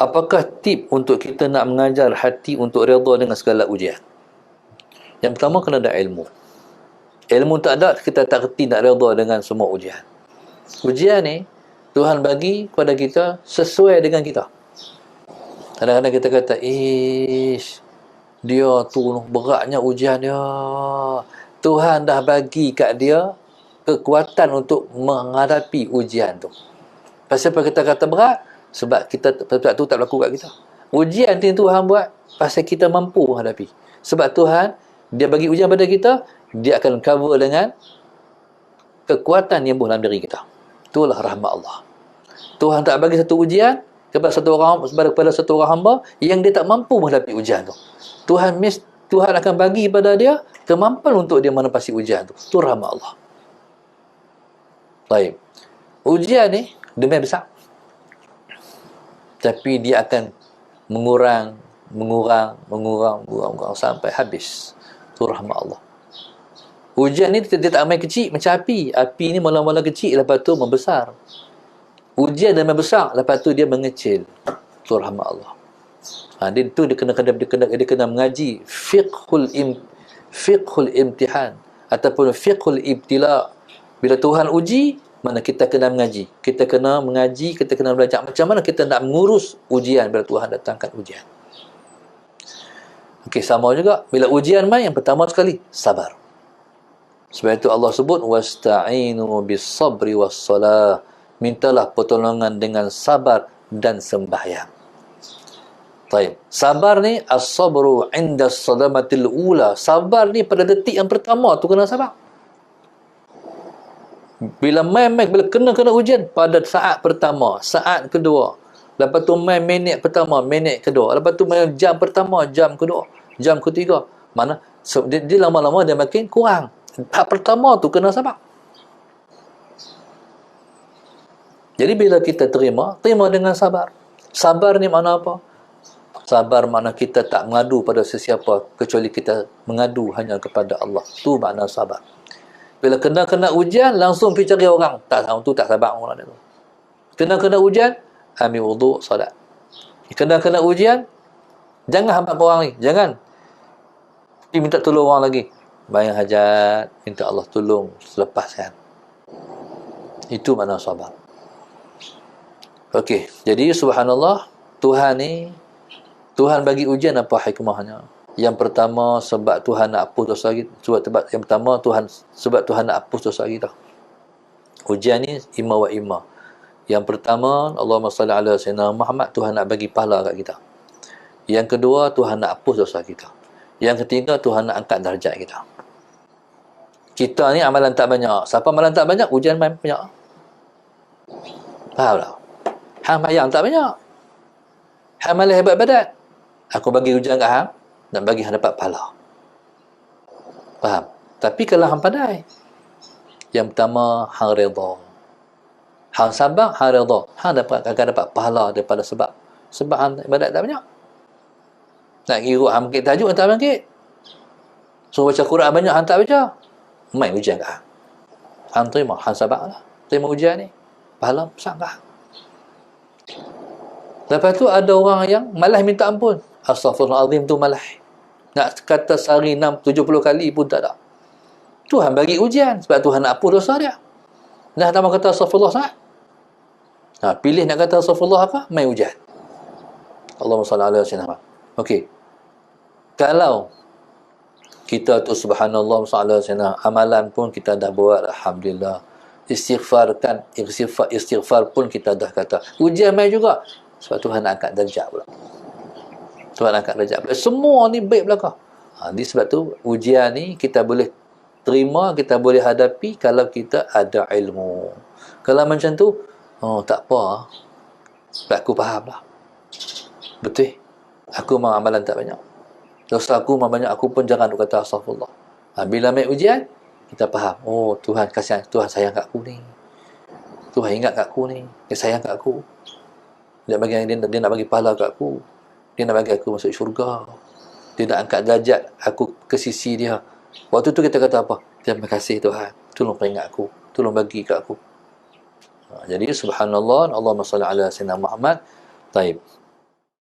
Apakah tip untuk kita nak mengajar hati untuk redha dengan segala ujian? Yang pertama, kena ada ilmu. Ilmu tak ada, kita tak kerti nak redha dengan semua ujian. Ujian ni Tuhan bagi kepada kita sesuai dengan kita. Kadang-kadang kita kata, dia tu beratnya ujian dia. Tuhan dah bagi kat dia kekuatan untuk menghadapi ujian tu. Pasal apa kita kata berat? Sebab tu tak berlaku kat kita. Ujian ni Tuhan buat pasal kita mampu menghadapi. Sebab Tuhan, dia bagi ujian pada kita, dia akan cover dengan kekuatan yang dalam diri kita. Itulah rahmat Allah. Tuhan tak bagi satu ujian kepada satu orang hamba yang dia tak mampu menghadapi ujian tu. Tuhan akan bagi pada dia kemampuan untuk dia menepasi ujian tu. Itu rahmat Allah. Baik. Ujian ni demi besar. Tapi dia akan mengurang sampai habis. Itu rahmat Allah. Ujian ni dia tak main kecil macam api. Api ni mula-mula kecil, lepas tu membesar. Ujian dia membesar, lepas tu dia mengecil. Itu rahmat Allah. Dia kena mengaji fiqhul imtihan ataupun fiqhul ibtila. Bila Tuhan uji, mana kita kena mengaji. Kita kena mengaji, kita kena belajar macam mana kita nak mengurus ujian bila Tuhan datangkan ujian. Okey, sama juga bila ujian main, yang pertama sekali sabar. Sebab itu Allah sebut wasta'inu bis-sabri was-salah. Mintalah pertolongan dengan sabar dan sembahyang. Baik. Sabar ni as-sabru 'inda as-sadamatil ula. Sabar ni pada detik yang pertama tu kena sabar. Bila bila kena ujian pada saat pertama, saat kedua. Lepas tu main minit pertama, minit kedua. Lepas tu main jam pertama, jam kedua, jam ketiga. Mana dia lama-lama dia makin kurang. Tahap pertama tu kena sabar. Jadi bila kita terima dengan sabar. Sabar ni makna apa? Sabar makna kita tak mengadu pada sesiapa kecuali kita mengadu hanya kepada Allah. Tu makna sabar. Bila kena ujian, langsung pergi cari orang. Tak sabar orang tu. Kena ujian, ambil wuduk, salat. Kena ujian, jangan hambat orang ni. Jangan. Pergi minta tolong orang lagi. Bayang hajat, minta Allah tolong, lepaskan. Itu makna sabar. Okey, jadi subhanallah, Tuhan bagi ujian apa hikmahnya? Yang pertama, sebab Tuhan nak hapus dosa kita. Sebab Tuhan nak hapus dosa kita. Ujian ni imma wa imma. Yang pertama, Allahumma salli ala sayyidina Muhammad, Tuhan nak bagi pahala kat kita. Yang kedua, Tuhan nak hapus dosa kita. Yang ketiga, Tuhan nak angkat darjat kita. Kita ni amalan tak banyak. Siapa amalan tak banyak, ujian banyak. Faham tak? Hang mayang tak banyak. Hang malah hebat badan. Aku bagi ujian kat hang, nak bagi hang dapat pahala. Faham? Tapi kalau hang pandai, yang pertama, hang redha. Hang sabar, hang redha. Hang akan dapat pahala daripada sebab hang ibadat tak banyak. Nak kira hang bangkit tajuk, hang tak bangkit. So baca Quran banyak, hang tak baca. Main ujian kat hang. Hang terima, hang sabar lah. Terima ujian ni. Pahala besar kat hang. Lepas tu ada orang yang malah minta ampun. Astaghfirullahalazim tu malah. Nak kata sehari 70 kali pun tak ada. Tuhan bagi ujian sebab Tuhan nak hapus dosa dia. Dah tak mau kata astaghfirullah sangat. Pilih nak kata astaghfirullah apa? Main ujian. Allahumma salli ala sayyidina. Okey. Kalau kita tu subhanallah sallallahu alaihi wasallam, amalan pun kita dah buat, alhamdulillah. Istighfar pun kita dah kata. Ujian main juga. Sebab Tuhan angkat darjat pula. Tuhan angkat darjat pula. Semua ni baik belakang. Ni sebab tu ujian ni kita boleh terima, kita boleh hadapi kalau kita ada ilmu. Kalau macam tu, tak apa. Sebab aku faham lah. Betul. Aku memang amalan tak banyak. Dosa aku memang banyak. Aku pun jangan kata astaghfirullah. Bila ambil ujian, kita faham. Oh, Tuhan kasihan. Tuhan sayang kat aku ni. Tuhan ingat kat aku ni. Dia sayang kat aku. Dia nak bagi pahala kat aku. Dia nak bagi aku masuk syurga. Dia nak angkat darjat aku ke sisi dia. Waktu tu kita kata apa? Terima kasih Tuhan. Tolong peringat aku. Tolong bagi kat aku. Jadi subhanallah. Allahumma salli ala sayyidina Muhammad. Taib.